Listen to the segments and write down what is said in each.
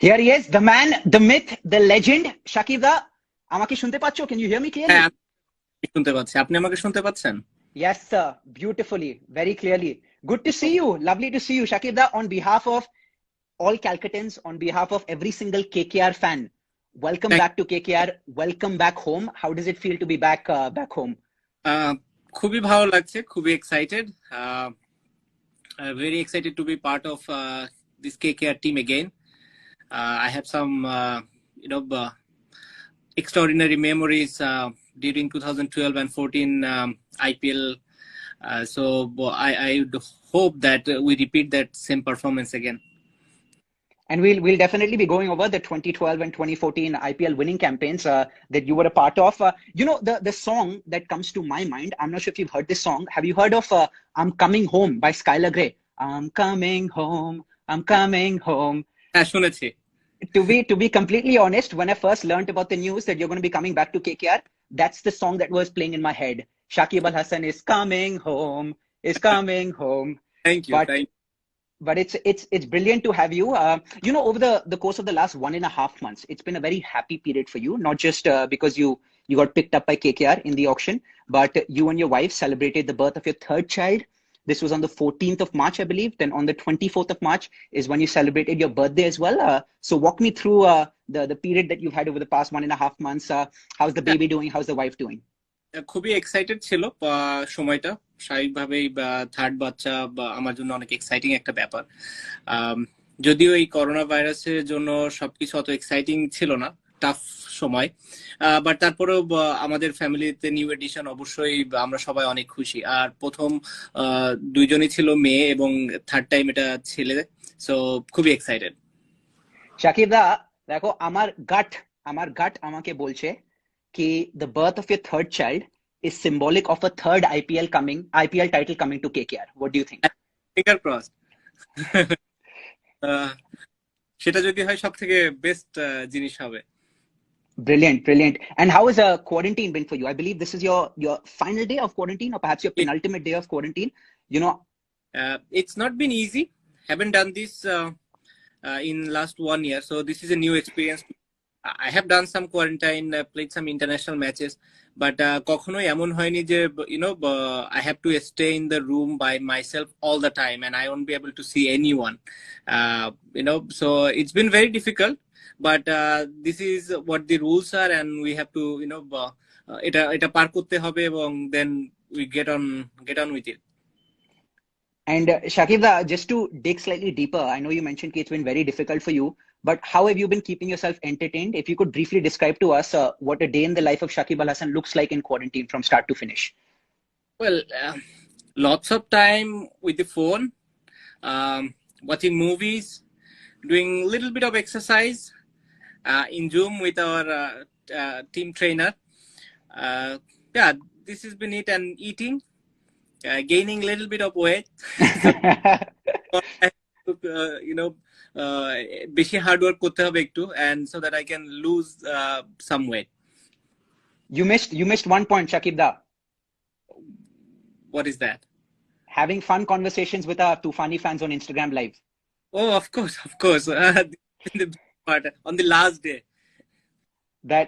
Here he is, the man, the myth, the legend, Shakib da. আমাকে শুনতে পাচ্ছো? Can you hear me clearly? হ্যাঁ, আমি শুনতে পাচ্ছি। আপনি আমাকে শুনতে পাচ্ছেন? Yes, sir. Beautifully, very clearly. Good to see you. Lovely to see you, Shakib da. On behalf of all Calcuttans, on behalf of every single KKR fan, welcome back to KKR. Welcome back home. How does it feel to be back home? খুবই ভালো লাগছে, খুবই excited, very excited to be part of this KKR team again. I have some extraordinary memories during 2012 and 14 IPL. So I would hope that we repeat that same performance again. And we'll definitely be going over the 2012 and 2014 IPL winning campaigns that you were a part of. The song that comes to my mind, I'm not sure if you've heard this song. Have you heard of I'm Coming Home by Skylar Grey? I'm coming home, I'm coming home. শুনেছি। To be completely honest, when I first learned about the news that you're going to be coming back to KKR, that's the song that was playing in my head. Shakib Al Hasan is coming home, is coming home. Thank you. But it's brilliant to have you. Over the course of the last 1.5 months, it's been a very happy period for you, not just because you got picked up by KKR in the auction, but you and your wife celebrated the birth of your third child. This was on the 14th of March, I believe. Then on the 24th of March is when you celebrated your birthday as well. So walk me through the period that you've had over the past 1.5 months. How's the baby doing? How's the wife doing? খুবই excited ছিল সময়টা। স্বাভাবিকভাবেই third বাচ্চা আমার জন্য অনেক exciting একটা ব্যাপার। যদিও এই করোনা ভাইরাসের জন্য সবকিছু অত এক্সাইটিং ছিল না, টাফ সময়, বাট তারপরেও আমাদের ফ্যামিলিতে নিউ এডিশন, অবশ্যই আমরা সবাই অনেক খুশি। আর প্রথম দুইজনই ছিল মেয়ে এবং থার্ড টাইম এটা ছেলে, সো খুবই এক্সাইটেড। শাকিব দা, দেখো আমার গাট আমাকে বলছে कि the birth of your third child is symbolic of a third IPL title coming to KKR. What do you think? Finger crossed. সেটা যদি হয় সবথেকে বেস্ট জিনিস হবে। Brilliant. And how has quarantine been for you? I believe this is your final day of quarantine, or perhaps your penultimate day of quarantine. It's not been easy. Haven't done this in last 1 year, so this is a new experience. I have done some quarantine, played some international matches, but কখনোই এমন হয়নি যে I have to stay in the room by myself all the time and I won't be able to see anyone. So it's been very difficult, but this is what the rules are and we have to এটা পার করতে হবে এবং then we get on with it. And Shakib da, just to dig slightly deeper, I know you mentioned it's been very difficult for you, but how have you been keeping yourself entertained? If you could briefly describe to us what a day in the life of Shakib Al Hasan looks like in quarantine from start to finish. Well, lots of time with the phone, watching movies, doing a little bit of exercise in Zoom with our team trainer. This has been it, and eating. Gaining a little bit of weight. বেশি hard work করতে হবে একটু, and so that I can lose some weight. You missed one point, Shakib da. What is that? Having fun conversations with our Tufani fans on Instagram Live. Oh, of course. On the last day.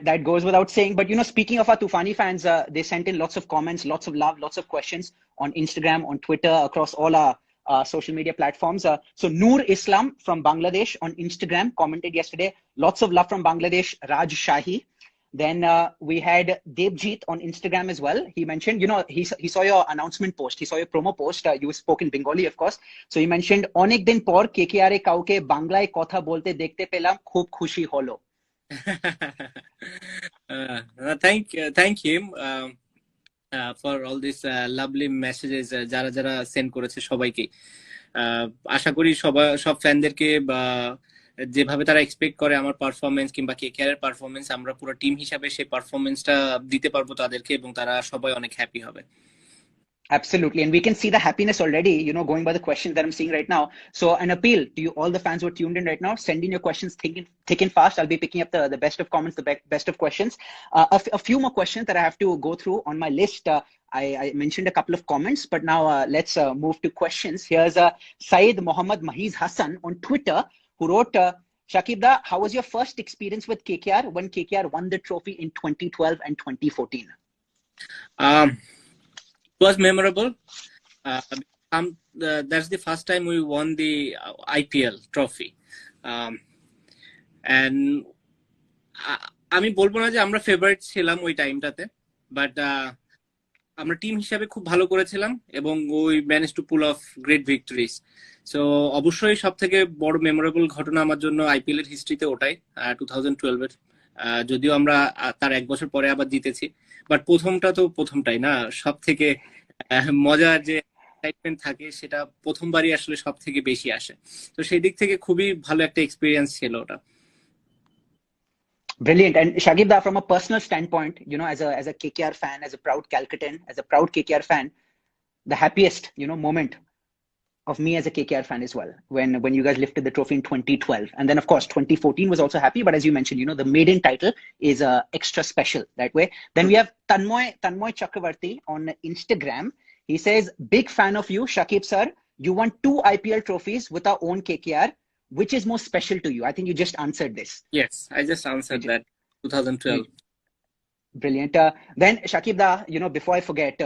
That goes without saying. But speaking of our Tufani fans, they sent in lots of comments, lots of love, lots of questions on Instagram, on Twitter, across all our social media platforms. So Noor Islam from Bangladesh on Instagram commented yesterday. Lots of love from Bangladesh. Raj Shahi. Then we had Devjit on Instagram as well. He mentioned, he saw your announcement post. He saw your promo post. You spoke in Bengali, of course. So he mentioned, অনেক দিন পর KKR এ কাউকে বাংলায় কথা বলতে দেখতে পেলাম, খুব খুশি হলো। Thank him for all these lovely messages যারা সেন্ড করেছে সবাইকে। আশা করি সব ফ্যানদেরকে যেভাবে তারা এক্সপেক্ট করে আমার পারফরমেন্স কিংবা KKR এর পারফরমেন্স, আমরা পুরো টিম হিসাবে সেই পারফরমেন্সটা দিতে পারবো তাদেরকে এবং তারা সবাই অনেক হ্যাপি হবে। Absolutely. And we can see the happiness already, going by the questions that I'm seeing right now. So an appeal to you, all the fans who are tuned in right now, send in your questions thick and fast. I'll be picking up the best of comments, the best of questions. A few more questions that I have to go through on my list. I mentioned a couple of comments, but now let's move to questions. Here's Syed Mohammad Mahiz Hassan on Twitter, who wrote, Shakib da, how was your first experience with KKR when KKR won the trophy in 2012 and 2014? It was memorable. That's the first time we won the IPL trophy. And আমি বলবো না যে আমরা favourite ছিলাম ওই টাইমটাতে, but আমরা team হিসাবে খুব ভালো করেছিলাম এবং ওই manage to pull off great victories. So অবশ্যই সব থেকে বড় মেমোরেবল ঘটনা আমার জন্য আইপিএল এর হিস্ট্রিতে ওটাই, 2012 এর। যদিও আমরা তার এক বছর পরে আবার জিতেছি, বাট প্রথমটা তো প্রথমটাই না, সব থেকে মজার যে এক্সাইটমেন্ট থাকে সেটা প্রথমবারই আসলে সব থেকে বেশি আসে। তো সেই দিক থেকে খুবই ভালো একটা এক্সপিরিয়েন্স ছিল ওটা। Brilliant. And Shakib da, from a personal standpoint, as a KKR fan, as a proud Calcuttan, as a proud KKR fan, the happiest, moment of me as a KKR fan as well, when you guys lifted the trophy in 2012. And then, of course, 2014 was also happy. But as you mentioned, the maiden title is extra special that way. Then we have Tanmoy Chakravarti on Instagram. He says, big fan of you, Shakib sir. You won 2 IPL trophies with our own KKR. Which is more special to you? I think you just answered this. Yes, I just answered that. 2012. Brilliant. Then Shakib da, before I forget,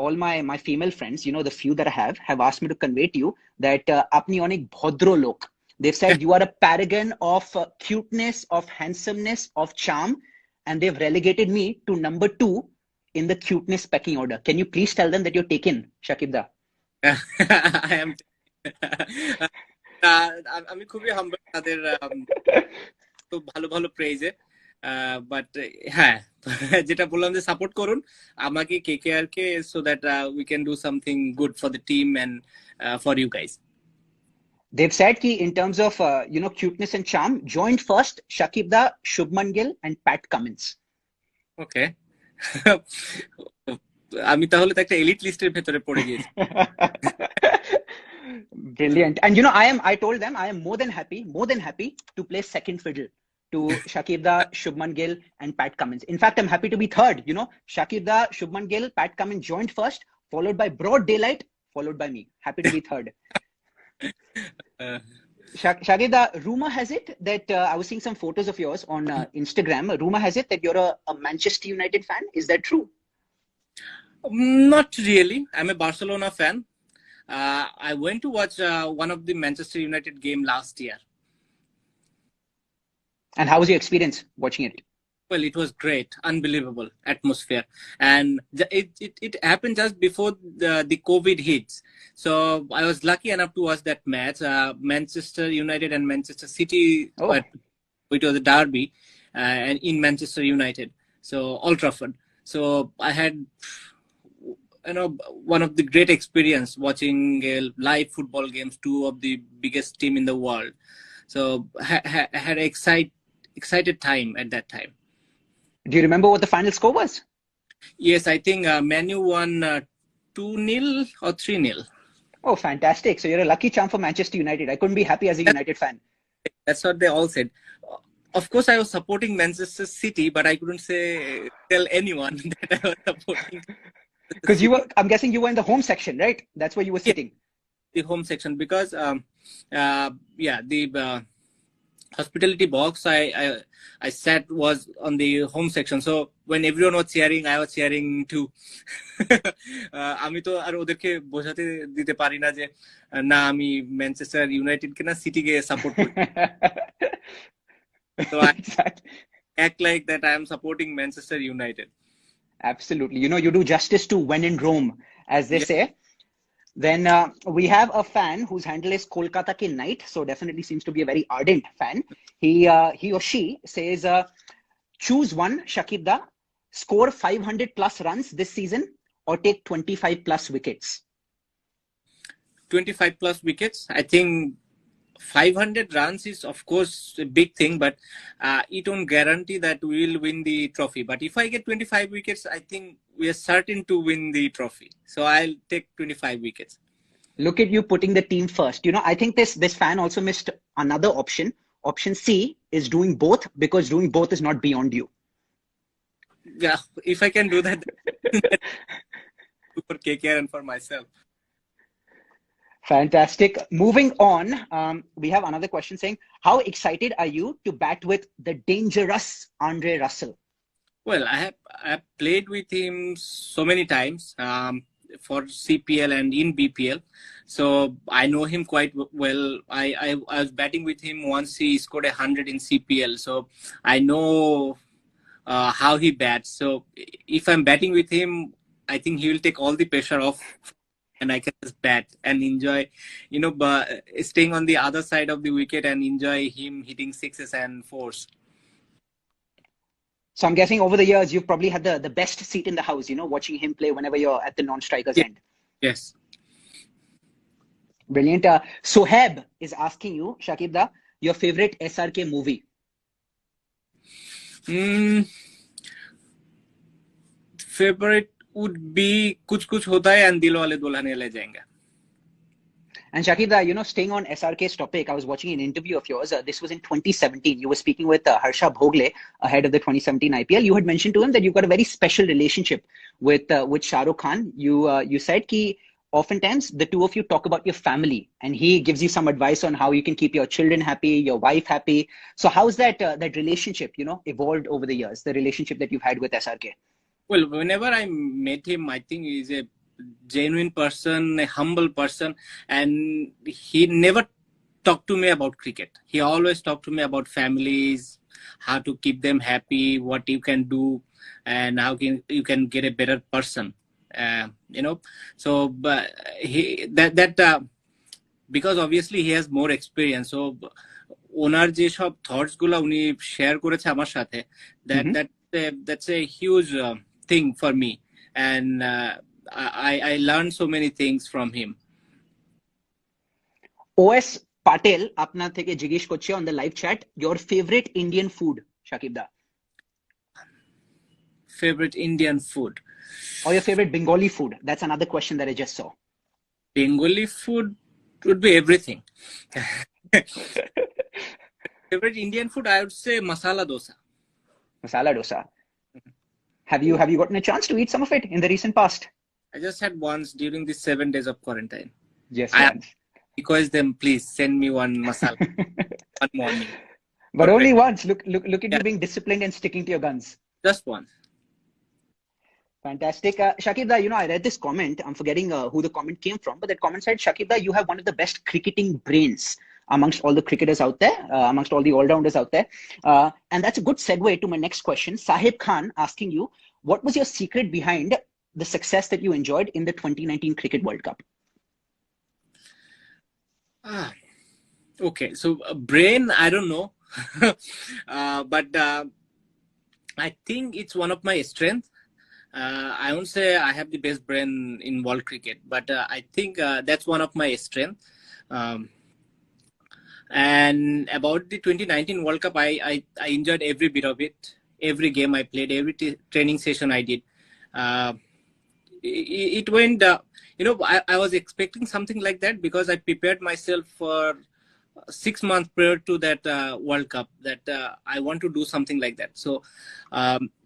all my female friends, the few that I have asked me to convey to you that apni onek bhodro lok. They've said you are a paragon of cuteness, of handsomeness, of charm, and they've relegated me to number 2 in the cuteness pecking order. Can you please tell them that you're taken, Shakib da? I am. আমি খুবই হাম্বল তাদের তো ভালো ভালো প্রেজে, but হ্যাঁ যেটা বললাম যে সাপোর্ট করুন আমাকে কেকেআর কে, so that we can do something good for the team and for you guys. They've said ki in terms of cuteness and charm, joined first Shakib da, Shubman Gill and Pat Cummins. Okay. আমি তাহলে তো একটা elite লিস্টের ভেতরে পড়ে গিয়েছি। Brilliant. And I told them I am more than happy to play second fiddle to Shakib da, Shubman Gill and Pat Cummins. In fact, I'm happy to be third. Shakib da, Shubman Gill, Pat Cummins joined first, followed by Broad Daylight, followed by me. Happy to be third. Shakib da, rumor has it that I was seeing some photos of yours on Instagram. Rumor has it that you're a Manchester United fan. Is that true? Not really. I'm a Barcelona fan. I went to watch one of the Manchester United game last year. And how was your experience watching it? Well, it was great, unbelievable atmosphere, and it happened just before the COVID hits. So I was lucky enough to watch that match, Manchester United and Manchester City. It was a derby, and in Manchester United, so Old Trafford. So I had one of the great experience watching live football games, 2 of the biggest team in the world. So I had excited time at that time. Do you remember what the final score was? Yes, I think Man U won 2-0 or 3-0. Oh, fantastic. So you're a lucky charm for Manchester United. I couldn't be happy as a United fan. That's what they all said. Of course, I was supporting Manchester City, but I couldn't tell anyone that I was supporting. Because I'm guessing you were in the home section, right? That's where you were sitting. The home section, because the hospitality box I sat was on the home section. So when everyone was cheering, I was cheering too. আমি তো আর ওদেরকে বোঝাতে দিতে পারি না যে না আমি ম্যানচেস্টার ইউনাইটেড কে না সিটি কে সাপোর্ট করি। So I act like that I am supporting Manchester United. Absolutely. You do justice to when in Rome, as they say. Then we have a fan whose handle is Kolkata Ke Knight, so definitely seems to be a very ardent fan. He or she says, choose one, Shakib da, score 500 plus runs this season or take 25 plus wickets. 25 plus wickets. I think 500 runs is of course a big thing, but it won't guarantee that we will win the trophy. But if I get 25 wickets, I think we are certain to win the trophy. So I'll take 25 wickets. Look at you putting the team first. I think this fan also missed another option. Option C is doing both, because doing both is not beyond you. Yeah, if I can do that for KKR and for myself. Fantastic. Moving on, we have another question saying, how excited are you to bat with the dangerous Andre Russell? Well, I have played with him so many times for CPL and in BPL, so I know him quite well. I was batting with him once. He scored 100 in CPL, so I know how he bats. So if I'm batting with him, I think he will take all the pressure off, and I can just bat and enjoy, but staying on the other side of the wicket and enjoy him hitting sixes and fours. So I'm guessing over the years, you've probably had the best seat in the house, watching him play whenever you're at the non-striker's end. Yes. Brilliant. Soheb is asking you, Shakib da, your favorite SRK movie. Favorite would be Kuch Kuch Hota Hai and Dil Wale Dulhania Le Jayenge. And Shakib da, staying on SRK's topic, I was watching an interview of yours. This was in 2017. You were speaking with Harsha Bhogle ahead of the 2017 IPL. You had mentioned to him that you've got a very special relationship with Shah Rukh Khan. You said that oftentimes the two of you talk about your family, and he gives you some advice on how you can keep your children happy, your wife happy. So how's that relationship, evolved over the years, the relationship that you've had with SRK? Well, whenever I met him, I think he's a genuine person, a humble person, and he never talked to me about cricket. He always talked to me about families, how to keep them happy, what you can do, and how you can get a better person. So but because obviously he has more experience, so ওনার যে সব thoughts গুলা উনি share করেছে আমার সাথে, that's a huge thing for me, and I learned so many things from him. OS Patel apna theke jigesh korche on the live chat, your favorite Indian food, Shakib da? Favorite Indian food? Or your favorite Bengali food? That's another question that I just saw. Bengali food would be everything. Favorite Indian food, I would say masala dosa. Masala dosa. Have you gotten a chance to eat some of it in the recent past? I just had once during the 7 days of quarantine. Just once. Request them, please send me one masala one morning. But only once. Look at you being disciplined and sticking to your guns. Just once. Fantastic. Shakib da, I read this comment. I'm forgetting who the comment came from, but that comment said, Shakib da, you have one of the best cricketing brains amongst all the cricketers out there, amongst all the all-rounders out there. And that's a good segue to my next question. Sahib Khan asking you, what was your secret behind the success that you enjoyed in the 2019 Cricket World Cup? Okay, so brain, I don't know. But I think it's one of my strengths. I won't say I have the best brain in world cricket, but I think that's one of my strengths. And about the 2019 World Cup, I enjoyed every bit of it. Every game I played, every training session I did. It went, I was expecting something like that because I prepared myself for 6 months prior to that World Cup that I want to do something like that. So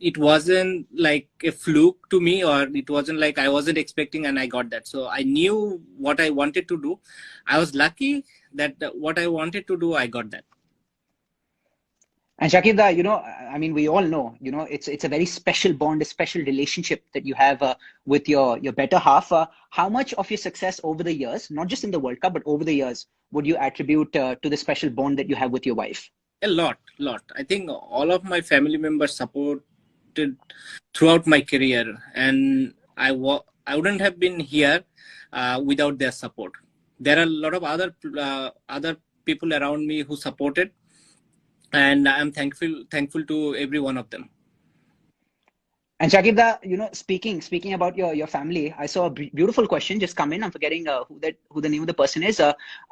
it wasn't like a fluke to me, or it wasn't like I wasn't expecting and I got that. So I knew what I wanted to do. I was lucky that what I wanted to do, I got that. And Shakib da, I mean, we all know, it's a very special bond, a special relationship that you have with your better half. How much of your success over the years, not just in the World Cup, but over the years, would you attribute to the special bond that you have with your wife? A lot. I think all of my family members supported throughout my career, and I wouldn't have been here without their support. There are a lot of other people around me who supported, and I'm thankful to every one of them. And Shakib da, speaking about your family, I saw a beautiful question just come in. I'm forgetting who the name of the person is.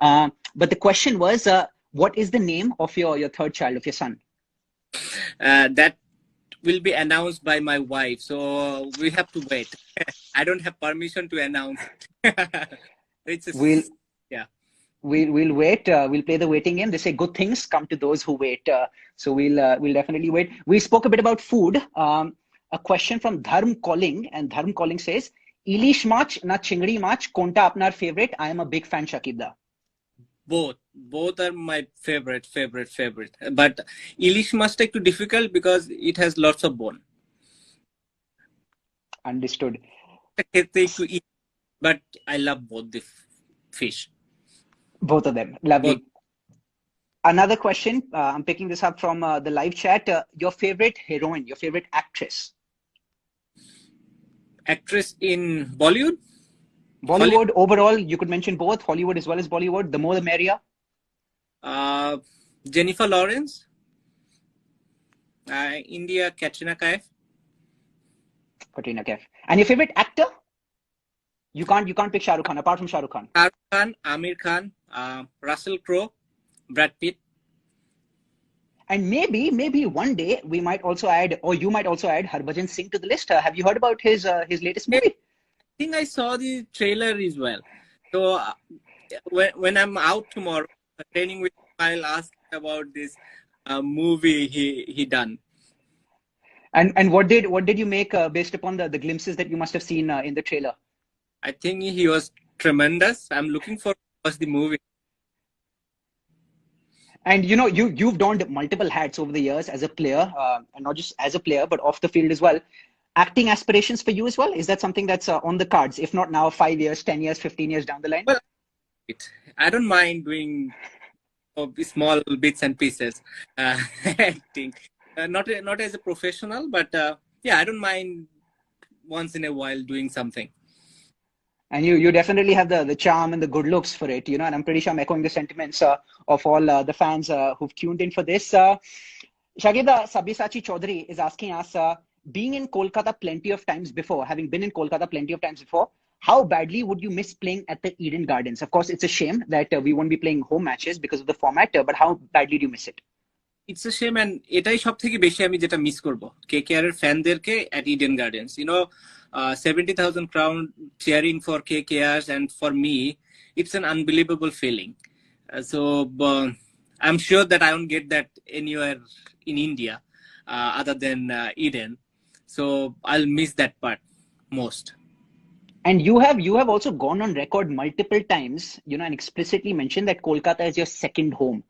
But the question was, what is the name of your third child, of your son? That will be announced by my wife, so we have to wait. I don't have permission to announce. We'll wait. We'll play the waiting game. They say good things come to those who wait. So we'll definitely wait. We spoke a bit about food. A question from Dharm Calling, and Dharm Calling says, ইলিশ মাছ না চিংড়ি মাছ কোনটা আপনার favourite? I am a big fan, Shakib da. Both are my favorite, but ilish must take too difficult because it has lots of bone. Understood. To eat, but I love both the fish. Both of them. Lovely. Both. Another question. I'm picking this up from the live chat. Your favorite heroine, your favorite actress? Actress in Bollywood? Bollywood overall, you could mention both Hollywood as well as Bollywood. The more the merrier. Jennifer Lawrence. India, Katrina Kaif. Katrina Kaif. And your favorite actor? You can't pick Shah Rukh Khan apart from Shah Rukh Khan. Shah Rukh Khan, Amir Khan, Russell Crowe, Brad Pitt. And maybe one day we might also add, or you might also add, Harbhajan Singh to the list. Have you heard about his latest movie? I think I saw the trailer as well. So when I'm out tomorrow training with him, I'll ask about this movie he done. And what did you make based upon the glimpses that you must have seen in the trailer? I think he was tremendous. I'm looking forward to watch the movie. And you know, you've donned multiple hats over the years as a player, and not just as a player, but off the field as well. Acting aspirations for you as well? Is that something that's on the cards? If not now, 5 years, 10 years, 15 years down the line? Well, I don't mind doing small bits and pieces acting. Not as a professional, but yeah, I don't mind once in a while doing something. And you definitely have the charm and the good looks for it, you know, and I'm pretty sure I'm echoing the sentiments of all the fans who've tuned in for this. Shakib, Sabyasachi Chaudhary is asking us, being in Kolkata plenty of times before, having been in Kolkata plenty of times before, how badly would you miss playing at the Eden Gardens? Of course, it's a shame that we won't be playing home matches because of the format, but how badly do you miss it? It's a shame, and এটাই সবথেকে বেশি আমি যেটা miss করব KKR এর ফ্যানদেরকে at Eden Gardens. You know, 70,000 crowd cheering for KKR, and for me, it's an unbelievable feeling. So I'm sure that I won't get that anywhere in India other than Eden. So I'll miss that part most. And you have also gone on record multiple times, you know, and explicitly mentioned that Kolkata is your second home.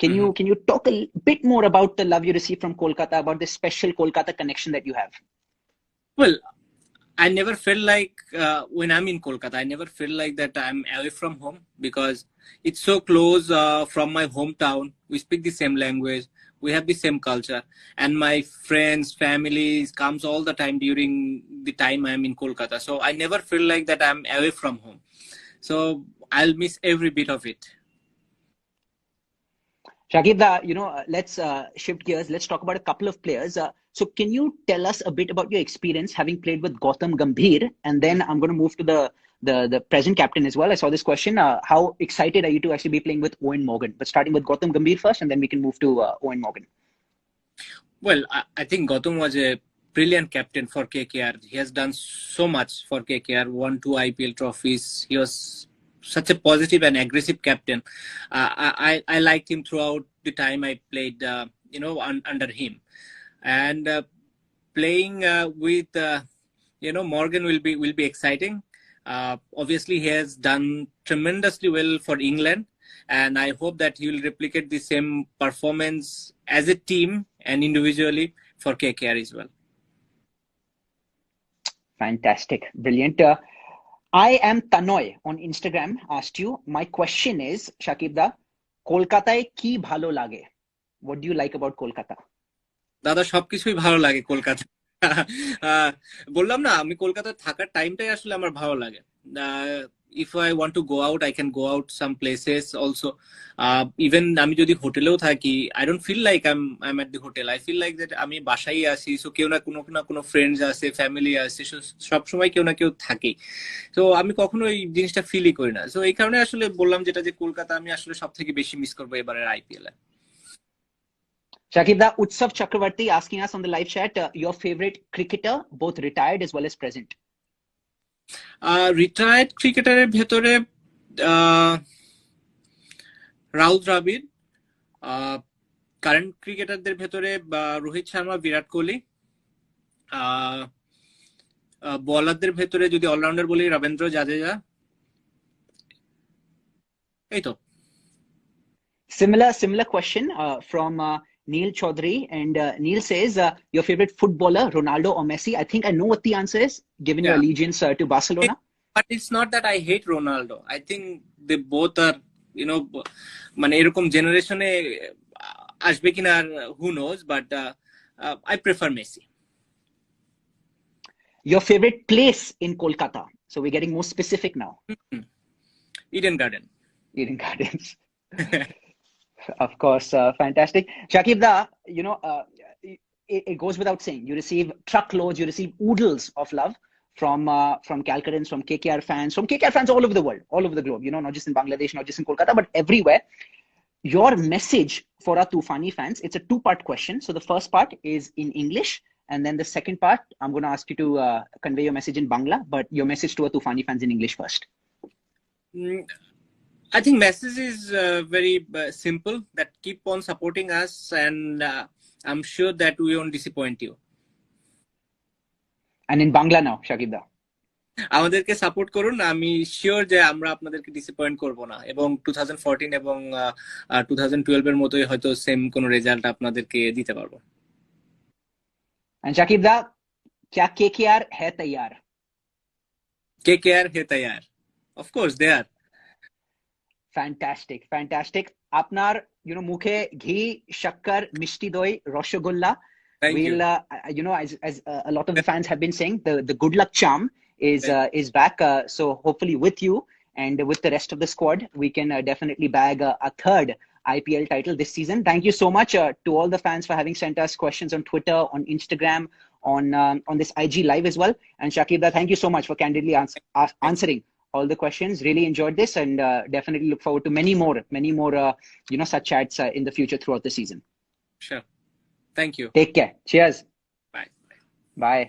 Can you talk a bit more about the love you receive from Kolkata, about the special Kolkata connection that you have? Well, I never felt like when I'm in Kolkata, I never feel like that I'm away from home because it's so close from my hometown. We speak the same language. We have the same culture. And my friends, families comes all the time during the time I'm in Kolkata. So I never feel like that I'm away from home. So I'll miss every bit of it. Shakib, you know, let's shift gears. Let's talk about a couple of players. So can you tell us a bit about your experience having played with Gautam Gambhir? And then I'm going to move to the present captain as well. I saw this question. How excited are you to actually be playing with Eoin Morgan? But starting with Gautam Gambhir first, and then we can move to Eoin Morgan. Well, I think Gautam was a brilliant captain for KKR. He has done so much for KKR, won 2 IPL trophies. He was such a positive and aggressive captain. I liked him throughout the time I played, you know, under him. And playing with, you know, Morgan will be exciting. Obviously, he has done tremendously well for England, and I hope that he will replicate the same performance as a team and individually for KKR as well. Fantastic. Brilliant. I am Tanoy on Instagram asked you, my question is, Shakib da, Kolkataয় কি ভালো লাগে? What do you like about Kolkata? দাদা সবকিছুই ভালো লাগে কলকাতা। বললাম না, আমি কলকাতায় থাকার টাইমটাই আসলে আমার ভালো লাগে। if I want to go out, I can go out some places also. Even আমি যদি হোটেলেও থাকি, I don't feel like I'm at the hotel. I feel like that আমি বাসায় আছি। So কেউ না কোনো ফ্রেন্ডস আছে, ফ্যামিলি আছে, সব সময় কেউ না কেউ থাকে। তো আমি কখনো এই জিনিসটা ফিলই করি না। So এই কারণে আসলে বললাম যেটা যে কলকাতা আমি আসলে সবথেকে বেশি মিস করবো এবারের IPL A. Shakib da, Utsav Chakravarti asking us on the live chat, your favorite cricketer, both retired as well as present. Retired ক্রিকেটারের ভেতরে রাহুল দ্রাবিড়, কারেন্ট ক্রিকেটারদের ভেতরে রোহিত শর্মা, বিরাট কোহলি, বলারদের ভেতরে যদি অলরাউন্ডার বলি রবীন্দ্র জাদেজা, এই তো। Similar question from Neil Chaudhary, and Neil says, your favorite footballer, Ronaldo or Messi? I think I know what the answer is, given your allegiance to Barcelona. But it's not that I hate Ronaldo. I think they both are, মানে এরকম জেনারেশনে আসবে কিনা, who knows, but I prefer Messi. Your favorite place in Kolkata? So we're getting more specific now. Eden Gardens. Of course, fantastic. Shakib da, it goes without saying, you receive truckloads, you receive oodles of love from Calcuttans, from KKR fans all over the world, all over the globe, not just in Bangladesh, not just in Kolkata, but everywhere. Your message for our Tufani fans, it's a two-part question. So the first part is in English, and then the second part, I'm going to ask you to convey your message in Bangla, but your message to our Tufani fans in English first. I think message is very simple, that keep on supporting us, and I'm sure that we won't disappoint you. And in Bangla now, Shakib da. আমাদেরকে support করুন, আমি sure যে আমরা আপনাদেরকে disappoint করব না, এবং 2014 এবং 2012 এর মতোই হয়তো সেম কোন রেজাল্ট আপনাদেরকে দিতে পারবো। And Shakib da, क्या KKR है तैयार? KKR है तैयार, of course they are. Fantastic. আপনার মুখে ঘি, শক্কর, মিষ্টি দই, rasgulla. We'll, as a lot of the fans have been saying, the good luck charm is back. So hopefully with you and with the rest of the squad, we can definitely bag a third IPL title this season. Thank you so much to all the fans for having sent us questions on Twitter, on Instagram, on this IG live as well. And Shakib da, thank you so much for candidly answering all the questions. Really enjoyed this, and definitely look forward to many more such chats in the future throughout the season. Sure. Thank you. Take care. Cheers. Bye. Bye.